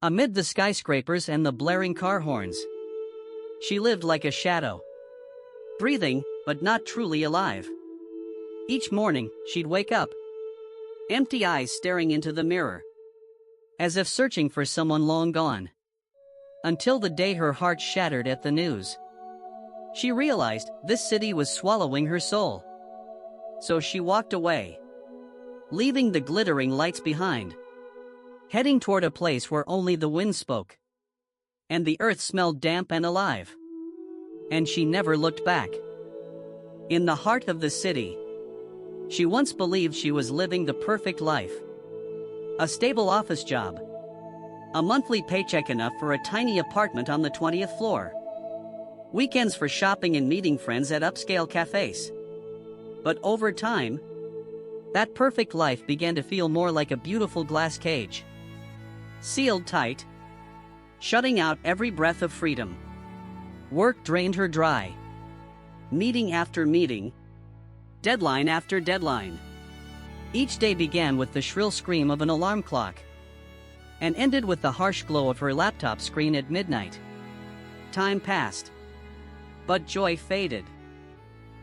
Amid the skyscrapers and the blaring car horns, she lived like a shadow, breathing, but not truly alive. Each morning, she'd wake up, empty eyes staring into the mirror, as if searching for someone long gone. Until the day her heart shattered at the news. She realized this city was swallowing her soul. So she walked away, leaving the glittering lights behind, heading toward a place where only the wind spoke, and the earth smelled damp and alive. And she never looked back. In the heart of the city, she once believed she was living the perfect life. A stable office job, a monthly paycheck enough for a tiny apartment on the 20th floor, weekends for shopping and meeting friends at upscale cafes. But over time, that perfect life began to feel more like a beautiful glass cage, sealed tight, shutting out every breath of freedom. Work drained her dry. Meeting after meeting, deadline after deadline. Each day began with the shrill scream of an alarm clock, and ended with the harsh glow of her laptop screen at midnight. Time passed, but joy faded.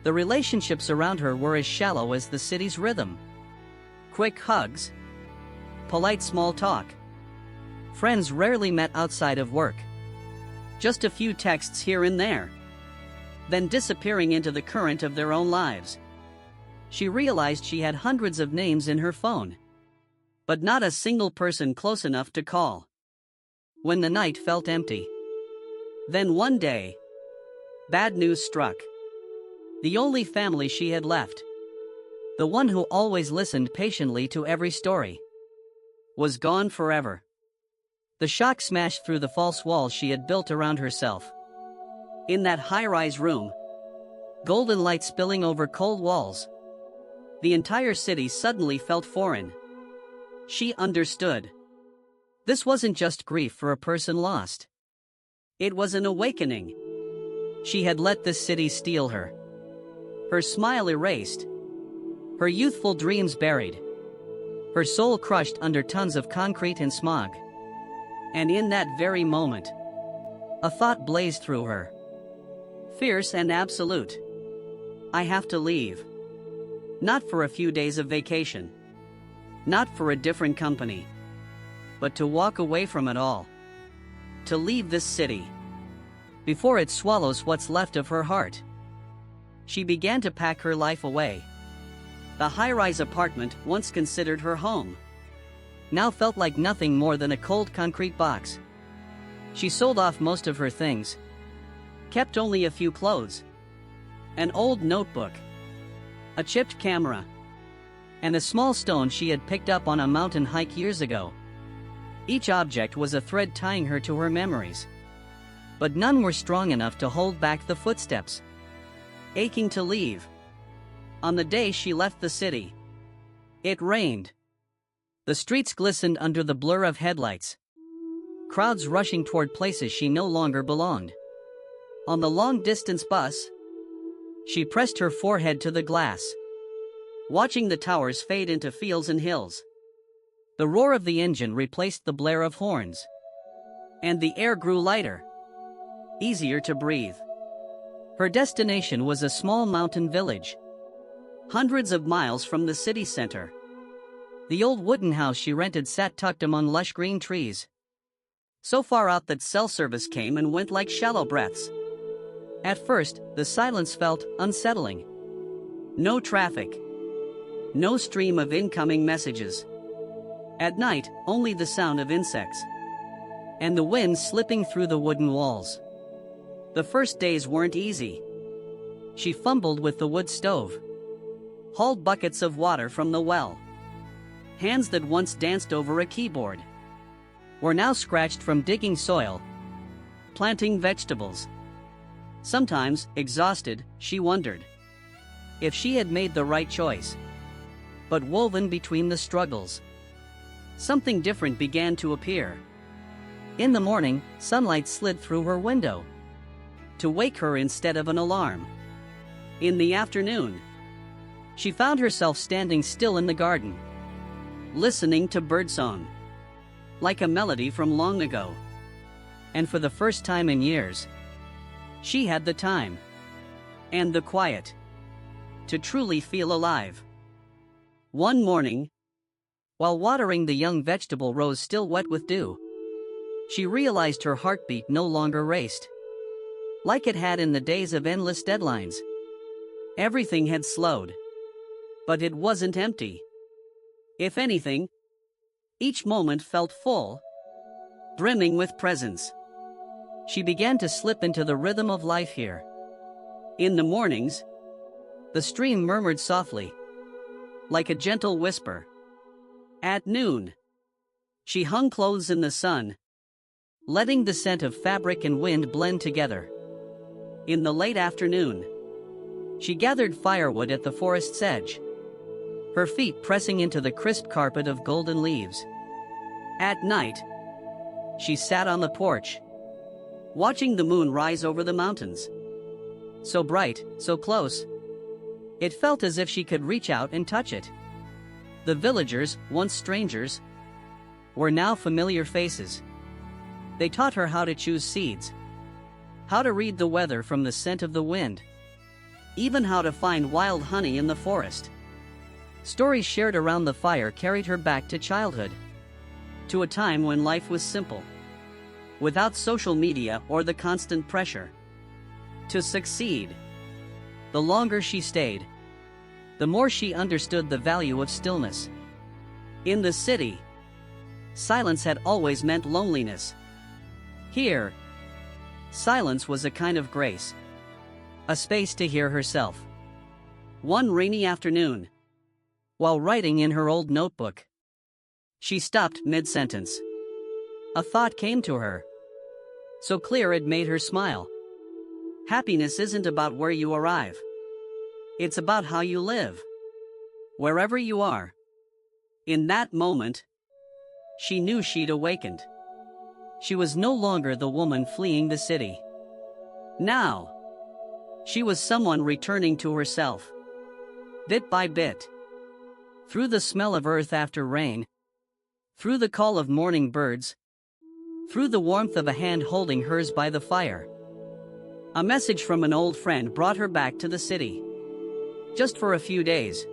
The relationships around her were as shallow as the city's rhythm. Quick hugs, polite small talk. Friends rarely met outside of work. Just a few texts here and there, then disappearing into the current of their own lives. She realized she had hundreds of names in her phone, but not a single person close enough to call. When the night felt empty. Then one day, bad news struck. The only family she had left, the one who always listened patiently to every story, was gone forever. The shock smashed through the false walls she had built around herself. In that high-rise room, golden light spilling over cold walls, the entire city suddenly felt foreign. She understood. This wasn't just grief for a person lost. It was an awakening. She had let this city steal her. Her smile erased, her youthful dreams buried, her soul crushed under tons of concrete and smog. And in that very moment, a thought blazed through her. Fierce and absolute. I have to leave. Not for a few days of vacation. Not for a different company. But to walk away from it all. To leave this city. Before it swallows what's left of her heart. She began to pack her life away. The high-rise apartment, once considered her home, now felt like nothing more than a cold concrete box. She sold off most of her things, kept only a few clothes, an old notebook, a chipped camera, and a small stone she had picked up on a mountain hike years ago. Each object was a thread tying her to her memories, but none were strong enough to hold back the footsteps. Aching to leave. On the day she left the city, it rained. The streets glistened under the blur of headlights. Crowds rushing toward places she no longer belonged. On the long-distance bus, she pressed her forehead to the glass, watching the towers fade into fields and hills. The roar of the engine replaced the blare of horns, and the air grew lighter, easier to breathe. Her destination was a small mountain village, hundreds of miles from the city center. The old wooden house she rented sat tucked among lush green trees, so far out that cell service came and went like shallow breaths. At first, the silence felt unsettling. No traffic, no stream of incoming messages. At night, only the sound of insects, and the wind slipping through the wooden walls. The first days weren't easy. She fumbled with the wood stove, hauled buckets of water from the well. Hands that once danced over a keyboard were now scratched from digging soil, planting vegetables. Sometimes, exhausted, she wondered if she had made the right choice. But woven between the struggles, something different began to appear. In the morning, sunlight slid through her window to wake her instead of an alarm. In the afternoon, she found herself standing still in the garden, listening to birdsong. like a melody from long ago. And for the first time in years, she had the time and the quiet to truly feel alive. One morning, while watering the young vegetable rows still wet with dew, she realized her heartbeat no longer raced like it had in the days of endless deadlines. Everything had slowed, but it wasn't empty. If anything, each moment felt full, brimming with presence. She began to slip into the rhythm of life here. In the mornings, the stream murmured softly, like a gentle whisper. At noon, she hung clothes in the sun, letting the scent of fabric and wind blend together. In the late afternoon, she gathered firewood at the forest's edge, her feet pressing into the crisp carpet of golden leaves. At night, she sat on the porch, watching the moon rise over the mountains. So bright, so close. It felt as if she could reach out and touch it. The villagers, once strangers, were now familiar faces. They taught her how to choose seeds, how to read the weather from the scent of the wind, even how to find wild honey in the forest. Stories shared around the fire carried her back to childhood, to a time when life was simple, without social media or the constant pressure to succeed. The longer she stayed, the more she understood the value of stillness. In the city, silence had always meant loneliness. Here, silence was a kind of grace, a space to hear herself. One rainy afternoon, while writing in her old notebook, she stopped mid-sentence. A thought came to her, so clear it made her smile. Happiness isn't about where you arrive. It's about how you live, wherever you are. In that moment, she knew she'd awakened. She was no longer the woman fleeing the city. Now, she was someone returning to herself, bit by bit. Through the smell of earth after rain, through the call of morning birds, through the warmth of a hand holding hers by the fire. A message from an old friend brought her back to the city, just for a few days,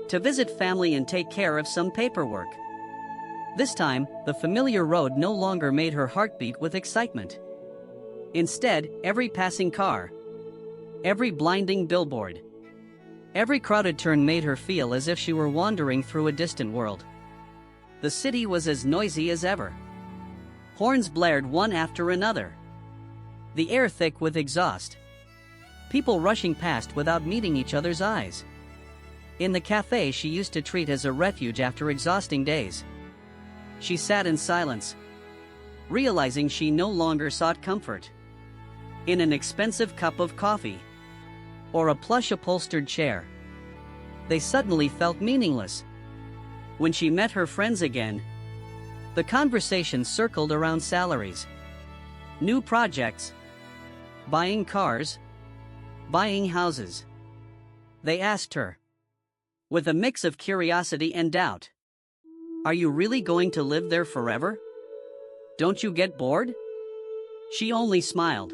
to visit family and take care of some paperwork. This time, the familiar road no longer made her heart beat with excitement. Instead, every passing car, every blinding billboard, every crowded turn made her feel as if she were wandering through a distant world. The city was as noisy as ever. Horns blared one after another, the air thick with exhaust. People rushing past without meeting each other's eyes. In the cafe she used to treat as a refuge after exhausting days, she sat in silence, realizing she no longer sought comfort in an expensive cup of coffee or a plush upholstered chair. They suddenly felt meaningless. When she met her friends again, the conversation circled around salaries, new projects, buying cars, buying houses. They asked her, with a mix of curiosity and doubt, "Are you really going to live there forever? Don't you get bored?" She only smiled.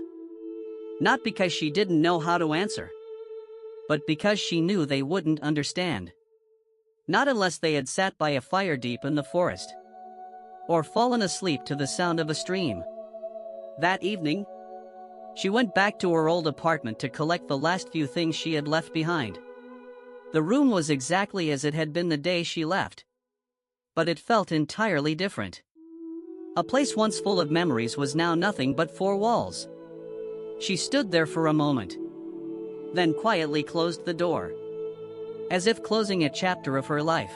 Not because she didn't know how to answer, but because she knew they wouldn't understand. Not unless they had sat by a fire deep in the forest, or fallen asleep to the sound of a stream. That evening, she went back to her old apartment to collect the last few things she had left behind. The room was exactly as it had been the day she left, but it felt entirely different. A place once full of memories was now nothing but four walls. She stood there for a moment, then quietly closed the door, as if closing a chapter of her life.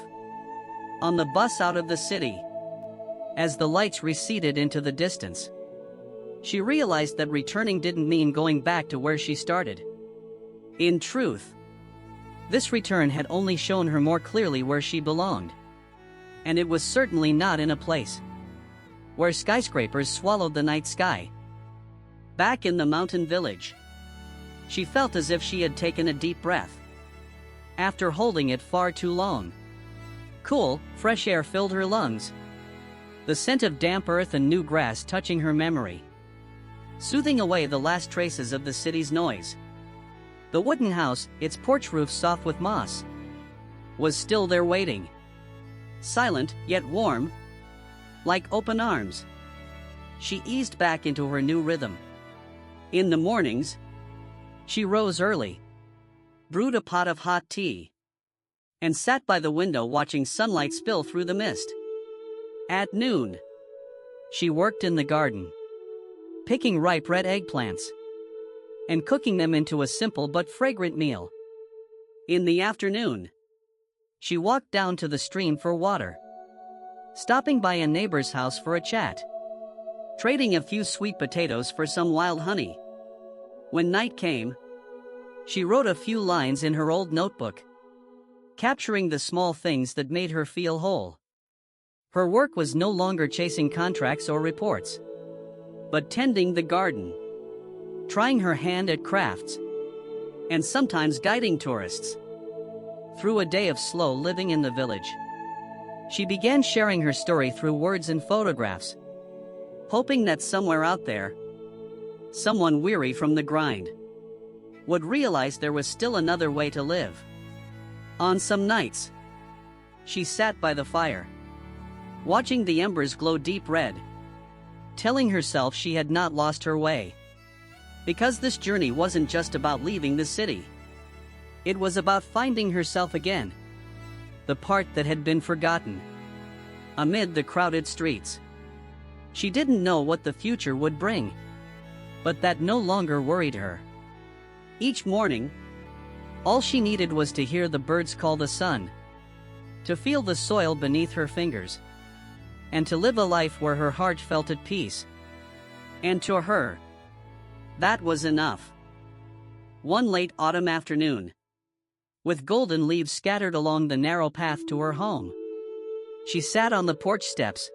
On the bus out of the city, as the lights receded into the distance, she realized that returning didn't mean going back to where she started. In truth, this return had only shown her more clearly where she belonged. And it was certainly not in a place where skyscrapers swallowed the night sky. Back in the mountain village, she felt as if she had taken a deep breath after holding it far too long. Cool, fresh air filled her lungs, the scent of damp earth and new grass touching her memory, soothing away the last traces of the city's noise. The wooden house, its porch roof soft with moss, was still there waiting. Silent, yet warm, like open arms. She eased back into her new rhythm. In the mornings, she rose early, brewed a pot of hot tea, and sat by the window watching sunlight spill through the mist. At noon, she worked in the garden, picking ripe red eggplants and cooking them into a simple but fragrant meal. In the afternoon, she walked down to the stream for water, stopping by a neighbor's house for a chat, trading a few sweet potatoes for some wild honey. When night came, she wrote a few lines in her old notebook, capturing the small things that made her feel whole. Her work was no longer chasing contracts or reports, but tending the garden, trying her hand at crafts, and sometimes guiding tourists through a day of slow living in the village. She began sharing her story through words and photographs, hoping that somewhere out there, someone weary from the grind would realize there was still another way to live. On some nights, she sat by the fire, watching the embers glow deep red, telling herself she had not lost her way. Because this journey wasn't just about leaving the city. It was about finding herself again, the part that had been forgotten. Amid the crowded streets, she didn't know what the future would bring, but that no longer worried her. Each morning, all she needed was to hear the birds call the sun, to feel the soil beneath her fingers, and to live a life where her heart felt at peace. And to her, that was enough. One late autumn afternoon, with golden leaves scattered along the narrow path to her home, she sat on the porch steps,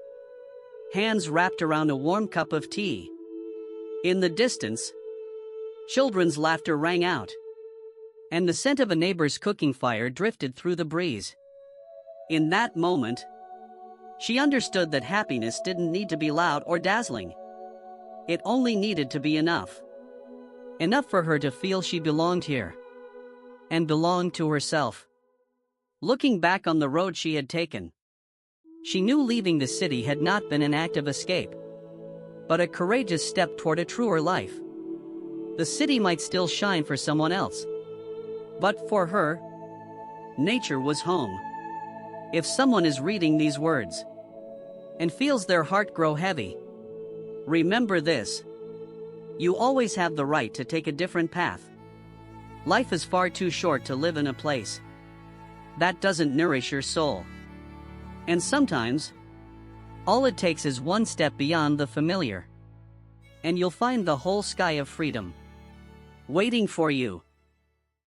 hands wrapped around a warm cup of tea. In the distance, children's laughter rang out, and the scent of a neighbor's cooking fire drifted through the breeze. In that moment, she understood that happiness didn't need to be loud or dazzling. It only needed to be enough. Enough for her to feel she belonged here, and belonged to herself. Looking back on the road she had taken, she knew leaving the city had not been an act of escape, but a courageous step toward a truer life. The city might still shine for someone else, but for her, nature was home. If someone is reading these words and feels their heart grow heavy, remember this: you always have the right to take a different path. Life is far too short to live in a place that doesn't nourish your soul. And sometimes, all it takes is one step beyond the familiar, and you'll find the whole sky of freedom waiting for you.